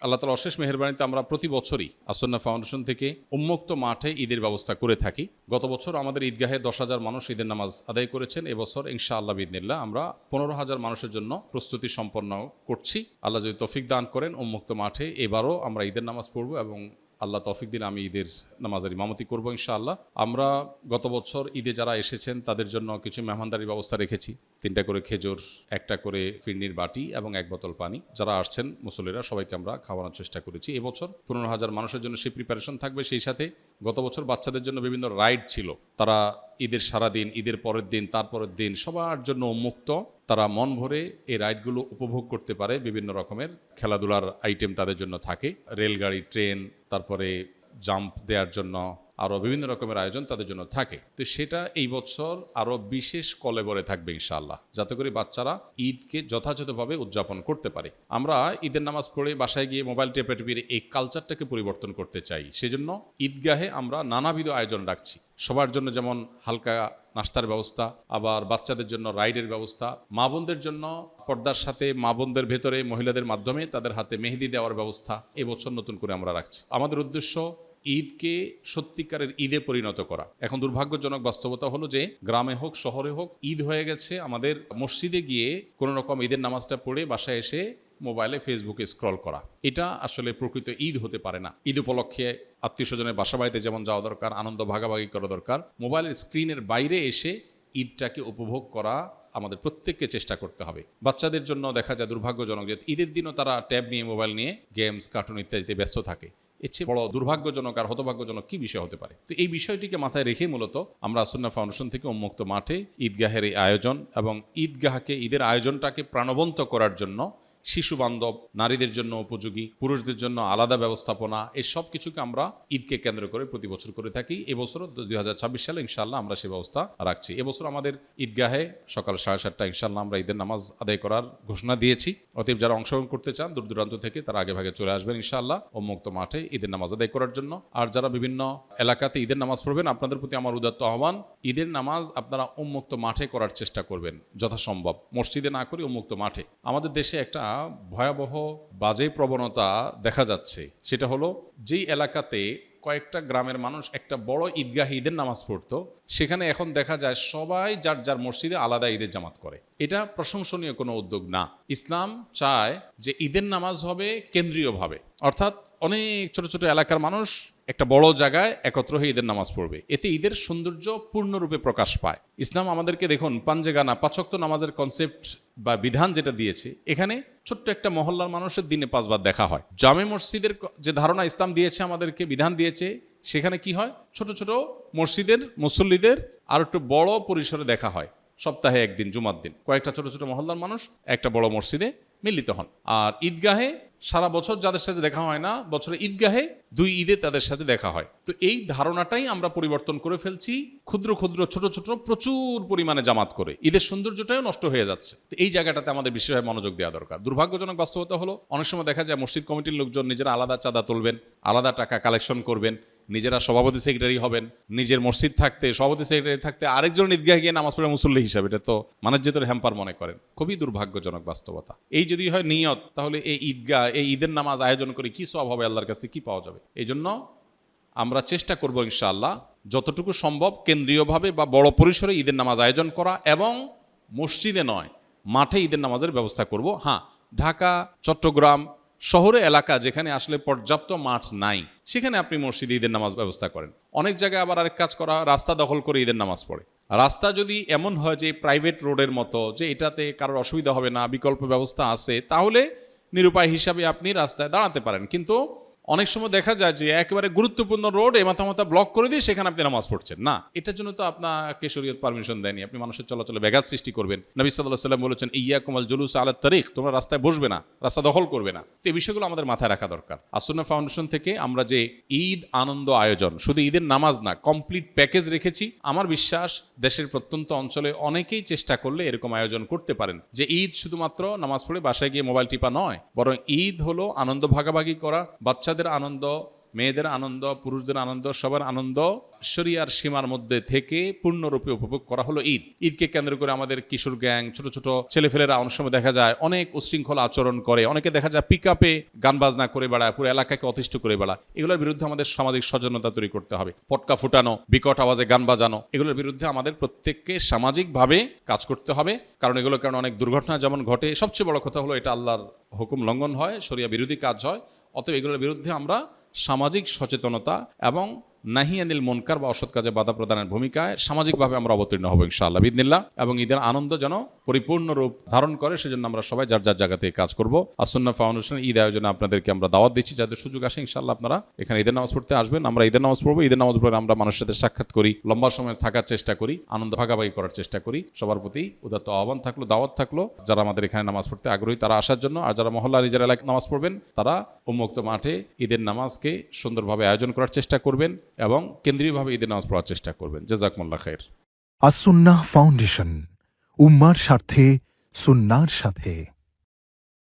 আল্লাহ তাআলার অশেষ মেহেরবানিতে আমরা প্রতি বছরই আসন্না ফাউন্ডেশন থেকে উন্মুক্ত মাঠে ঈদের ব্যবস্থা করে থাকি। গত বছর আমাদের ঈদগাহে 10,000 মানুষ ঈদের নামাজ আদায় করেছেন। এবছর ইনশাআল্লাহ বিইذনিল্লাহ আমরা 15,000 মানুষের জন্য প্রস্তুতি সম্পন্ন করছি। আল্লাহ যদি তৌফিক দান করেন উন্মুক্ত মাঠে এবারও আমরা ঈদের নামাজ পড়ব এবং আল্লাহ তৌফিক দিলে আমি ঈদের নামাজের ইমামতি করবো ইনশাআল্লাহ। আমরা গত বছর ঈদে যারা এসেছেন তাদের জন্য কিছু মেহমানদারির ব্যবস্থা রেখেছি। 3টা করে খেজুর, 1টা করে ফিরনির বাটি এবং 1 বোতল পানি। যারা আসছেন মুসল্লিরা সবাইকে আমরা খাওয়ানোর চেষ্টা করেছি। এবছর 15,000 মানুষের জন্য সেই প্রিপারেশন থাকবে। সেই সাথে গত বছর বাচ্চাদের জন্য বিভিন্ন রাইড ছিল, তারা ঈদের সারাদিন, ঈদের পরের দিন, তারপরের দিন সবার জন্য উন্মুক্ত। তারা মন ভরে এই রাইডগুলো উপভোগ করতে পারে। বিভিন্ন রকমের খেলাধুলার আইটেম তাদের জন্য থাকে, রেলগাড়ি, ট্রেন, তারপরে জাম্প দেওয়ার জন্য আরও বিভিন্ন রকমের আয়োজন তাদের জন্য থাকে। তো সেটা এই বছর আরও বিশেষ কলেবরে থাকবে ইনশাআল্লাহ, যাতে করে বাচ্চারা ঈদকে যথাযথভাবে উদযাপন করতে পারে। আমরা ঈদের নামাজ পড়ে বাসায় গিয়ে মোবাইল টেপাটেপির এই কালচারটাকে পরিবর্তন করতে চাই। সেজন্য ঈদগাহে আমরা নানাবিধ আয়োজন রাখছি। সবার জন্য যেমন হালকা নাস্তার ব্যবস্থা, আবার বাচ্চাদের জন্য রাইডের ব্যবস্থা, মা বোনদের জন্য পর্দার সাথে মা বোনদের ভেতরে মহিলাদের মাধ্যমে তাদের হাতে মেহেদি দেওয়ার ব্যবস্থা এবছর নতুন করে আমরা রাখছি। আমাদের উদ্দেশ্য ঈদকে সত্যিকারের ঈদে পরিণত করা। এখন দুর্ভাগ্যজনক বাস্তবতা হলো যে গ্রামে হোক শহরে হোক ঈদ হয়ে গেছে আমাদের মসজিদে গিয়ে কোনো রকম ঈদের নামাজটা পড়ে বাসায় এসে মোবাইলে ফেসবুকে স্ক্রল করা। এটা আসলে প্রকৃত ঈদ হতে পারে না। ঈদ উপলক্ষে আত্মীয় স্বজনের বাসা বাড়িতে যেমন যাওয়া দরকার, আনন্দ ভাগাভাগি করা দরকার, মোবাইলের স্ক্রিনের বাইরে এসে ঈদটাকে উপভোগ করা আমাদের প্রত্যেককে চেষ্টা করতে হবে। বাচ্চাদের জন্য দেখা যায় দুর্ভাগ্যজনক যে ঈদের দিনও তারা ট্যাব নিয়ে, মোবাইল নিয়ে গেমস, কার্টুন ইত্যাদিতে ব্যস্ত থাকে। এর চেয়ে বড় দুর্ভাগ্যজনক আর হতভাগ্যজনক কি বিষয় হতে পারে? তো এই বিষয়টিকে মাথায় রেখে মূলত আমরা আসন্না ফাউন্ডেশন থেকে উন্মুক্ত মাঠে ঈদগাহের এই আয়োজন এবং ঈদগাহকে, ঈদের আয়োজনটাকে প্রাণবন্ত করার জন্য শিশু বান্ধব, নারীদের জন্য উপযোগী, পুরুষদের জন্য আলাদা ব্যবস্থাপনা, এই সব কিছুকে আমরা ঈদকে কেন্দ্র করে প্রতি বছর করে থাকি। এবছরও 2026 সালে ইনশাআল্লাহ আমরা সে ব্যবস্থা রাখছি। এবছর আমাদের ঈদগাহে সকাল 7:30 ইনশাআল্লাহ আমরা ঈদের নামাজ আদায় করার ঘোষণা দিয়েছি। অতএব যারা অংশগ্রহণ করতে চান দূর দূরান্ত থেকে তারা আগে ভাগে চলে আসবেন ইনশাআল্লাহ উন্মুক্ত মাঠে ঈদের নামাজ আদায় করার জন্য। আর যারা বিভিন্ন এলাকাতে ঈদের নামাজ পড়বেন, আপনাদের প্রতি আমার উদাত্ত আহ্বান, ঈদের নামাজ আপনারা উন্মুক্ত মাঠে করার চেষ্টা করবেন যথাসম্ভব, মসজিদে না করে উন্মুক্ত মাঠে। আমাদের দেশে একটা ভয়াবহ বাজে প্রবণতা দেখা যাচ্ছে, সেটা হলো যেই এলাকাতে কয়েকটা গ্রামের মানুষ একটা বড় ঈদগাহে ঈদের নামাজ পড়তো, সেখানে এখন দেখা যায় সবাই যার যার মসজিদে আলাদা ঈদের জামাত করে। এটা প্রশংসনীয় কোনো উদ্যোগ না। ইসলাম চায় যে ঈদের নামাজ হবে কেন্দ্রীয়ভাবে, অর্থাৎ অনেক ছোট ছোট এলাকার মানুষ একটা বড় জায়গায় একত্র হয়ে ঈদের নামাজ পড়বে। এতে ঈদের সৌন্দর্য পূর্ণরূপে প্রকাশ পায়। ইসলাম আমাদেরকে দেখুন পাঞ্জেগানা 5 ওয়াক্ত নামাজের কনসেপ্ট বা বিধান যেটা দিয়েছে, এখানে ছোট্ট একটা মহল্লার মানুষের দিনে 5 বার দেখা হয়। জামে মসজিদের যে ধারণা ইসলাম দিয়েছে, আমাদেরকে বিধান দিয়েছে, সেখানে কি হয়, ছোট ছোট মসজিদের মুসল্লিদের আর একটু বড় পরিসরে দেখা হয়। সপ্তাহে একদিন জুমার দিন কয়েকটা ছোট ছোট মহল্লার মানুষ একটা বড় মসজিদে মিলিত হন। আর ঈদগাহে সারা বছর যাদের সাথে দেখা হয় না, বছরে ঈদগাহে 2 ঈদে তাদের সাথে দেখা হয়। তো এই ধারণাটাই আমরা পরিবর্তন করে ফেলছি, ক্ষুদ্র ক্ষুদ্র ছোট ছোট প্রচুর পরিমাণে জামাত করে ঈদের সৌন্দর্যটাও নষ্ট হয়ে যাচ্ছে। তো এই জায়গাটাতে আমাদের বিশেষভাবে মনোযোগ দেওয়া দরকার। দুর্ভাগ্যজনক বাস্তবতা হলো অনেক সময় দেখা যায় মসজিদ কমিটির লোকজন নিজেরা আলাদা চাঁদা তুলবেন, আলাদা টাকা কালেকশন করবেন, নিজেরা সভাপতি সেক্রেটারি হবেন, নিজের মসজিদ থাকতে সভাপতি সেক্রেটারি থাকতে আরেকজন ঈদগাহে গিয়ে নামাজ পড়ে মুসল্লি হিসাবে, এটা তো মানজ্যতের হ্যাম্পার মনে করেন। খুবই দুর্ভাগ্যজনক বাস্তবতা। এই যদি হয় নিয়ত, তাহলে এই ঈদগাহ, এই ঈদের নামাজ আয়োজন করে কি সওয়াব হবে, আল্লাহর কাছে কি পাওয়া যাবে? এই জন্য আমরা চেষ্টা করব ইনশাআল্লাহ যতটুকু সম্ভব কেন্দ্রীয়ভাবে বা বড় পরিসরে ঈদের নামাজ আয়োজন করা, এবং মসজিদে নয় মাঠে ঈদের নামাজের ব্যবস্থা করব। হ্যাঁ, ঢাকা, চট্টগ্রাম শহরে এলাকা যেখানে আসলে পর্যাপ্ত মাঠ নাই, সেখানে আপনি মসজিদে ঈদের নামাজ ব্যবস্থা করেন। অনেক জায়গায় আবার আরেক কাজ করা, রাস্তা দখল করে ঈদের নামাজ পড়ে। রাস্তা যদি এমন হয় যে প্রাইভেট রোডের মতো, যে এটাতে কারোর অসুবিধা হবে না, বিকল্প ব্যবস্থা আছে, তাহলে নিরুপায় হিসাবে আপনি রাস্তায় দাঁড়াতে পারেন। কিন্তু অনেক সময় দেখা যায় যে একেবারে গুরুত্বপূর্ণ রোড মাথা ব্লক করে দিয়ে সেখানে আপনি নামাজ পড়ছেন না, এটার জন্য তো আপনাকে শরীয়ত পারমিশন দেয়নি। আপনি মানুষের চলাচলে ব্যাঘাত সৃষ্টি করবেন। নবী সাল্লাল্লাহু আলাইহি ওয়াসাল্লাম বলেছেন, ইয়াকুম আল জুলুস আলা তারিক, তোমরা রাস্তায় বসবে না, রাস্তা দখল করবে না। তো এই বিষয়গুলো আমাদের মাথায় রাখা দরকার। আসন্না ফাউন্ডেশন থেকে আমরা যে ঈদ আনন্দ আয়োজন, শুধু ঈদের নামাজ না, কমপ্লিট প্যাকেজ রেখেছি। আমার বিশ্বাস দেশের প্রত্যন্ত অঞ্চলে অনেকেই চেষ্টা করলে এরকম আয়োজন করতে পারেন, যে ঈদ শুধুমাত্র নামাজ পড়ে বাসায় গিয়ে মোবাইল টিপা নয়, বরং ঈদ হলো আনন্দ ভাগাভাগি করা, বাচ্চাদের আনন্দ, মেয়েদের আনন্দ, পুরুষদের আনন্দ, সবার আনন্দ শরিয়ার সীমার মধ্যে থেকে পূর্ণরূপে উপভোগ করা হলো ঈদ। ঈদকে কেন্দ্র করে আমাদের কিশোর গ্যাং, ছোট ছোট ছেলেফেলেরা অনেক সময় দেখা যায় অনেক উশৃঙ্খল আচরণ করে, অনেকে দেখা যায় পিক আপে গান বাজনা করে বেড়ায়, পুরো এলাকাকে অতিষ্ঠ করে বেড়ায়। এগুলোর বিরুদ্ধে আমাদের সামাজিক সচেতনতা তৈরি করতে হবে। পটকা ফুটানো, বিকট আওয়াজে গান বাজানো, এগুলোর বিরুদ্ধে আমাদের প্রত্যেককে সামাজিকভাবে কাজ করতে হবে। কারণ এগুলোর কারণে অনেক দুর্ঘটনা যেমন ঘটে, সবচেয়ে বড় কথা হলো এটা আল্লাহর হুকুম লঙ্ঘন হয়, শরিয়া বিরোধী কাজ হয়। অতএব এগুলোর বিরুদ্ধে আমরা সামাজিক সচেতনতা এবং নাহি আনিল মুনকার বা অসৎ কাজে বাধা প্রদানের ভূমিকায় সামাজিকভাবে আমরা অবতীর্ণ হব ইনশাআল্লাহ বিইذনিল্লাহ। এবং ঈদের আনন্দ যেন পরিপূর্ণ রূপ ধারণ করে, সেজন্য আমরা সবাই যার যার জায়গা থেকে কাজ করব। আসুন্নাহ ফাউন্ডেশন ঈদ আয়োজনে আপনাদেরকে আমরা দাওয়াত দিচ্ছি, যাদের সুযোগ আসে ইনশাআল্লাহ আপনারা এখানে ঈদের নামাজ পড়তে আসবেন। আমরা ঈদের নামাজ পড়বো, ঈদের নামাজ পড়ে আমরা মানুষের সাথে সাক্ষাৎ করি, লম্বা সময় থাকার চেষ্টা করি, আনন্দ ভাগাভাগি করার চেষ্টা করি। সবার প্রতি উদাত্ত আহ্বান থাকলো, দাওয়াত থাকলো, যারা আমাদের এখানে নামাজ পড়তে আগ্রহী তারা আসার জন্য। আর যারা মহল্লা নিজের এলাকায় নামাজ পড়বেন তারা উন্মুক্ত মাঠে ঈদের নামাজকে সুন্দরভাবে আয়োজন করার চেষ্টা করবেন এবং কেন্দ্রীয়ভাবে ঈদের নামাজ পড়ার চেষ্টা করবেন। জাযাকুমুল্লাহ খাইর। আসুন্নাহ ফাউন্ডেশন, উম্মার স্বার্থে সুন্নাহর সাথে।